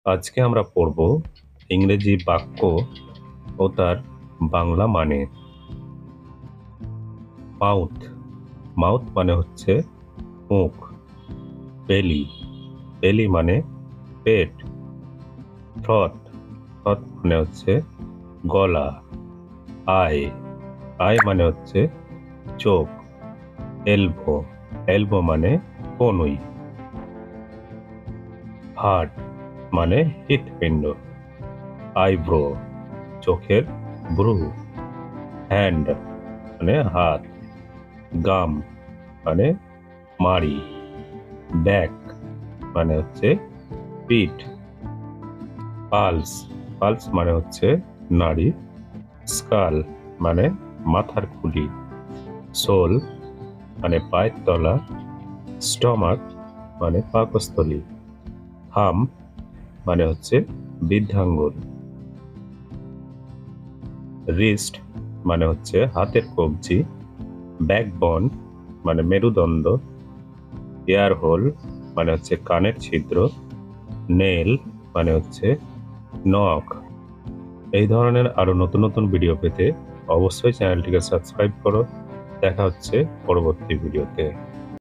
আজকে আমরা পড়ব ইংরেজি বাক্য ও তার বাংলা মানে। মাউথ। মাউথ মানে হচ্ছে মুখ। বেলি। বেলি মানে পেট। থ্রট। থ্রট মানে হচ্ছে গলা। আই। আই মানে হচ্ছে চোখ। এলবো। এলবো মানে কনুই। হার্ট মানে হৃৎপিণ্ড। আইব্রো চোখের ব্রু। হ্যান্ড মানে হাত। গাম মানে মাড়ি। ব্যাক মানে হচ্ছে পিঠ। পালস। পালস মানে হচ্ছে নাড়ি। স্কাল মানে মাথার খুলি। সোল মানে পায়ের তলা। স্টমাক মানে পাকস্থলী। থাম মানে হচ্ছে বৃদ্ধাঙ্গুল। রিস্ট মানে হচ্ছে হাতের কবজি। ব্যাকবোন মানে মেরুদণ্ড। এয়ার হোল মানে হচ্ছে কানের ছিদ্র। নেল মানে হচ্ছে নখ। এই ধরনের আরো নতুন নতুন ভিডিও পেতে অবশ্যই চ্যানেলটিকে সাবস্ক্রাইব করো। দেখা হচ্ছে পরবর্তী ভিডিওতে।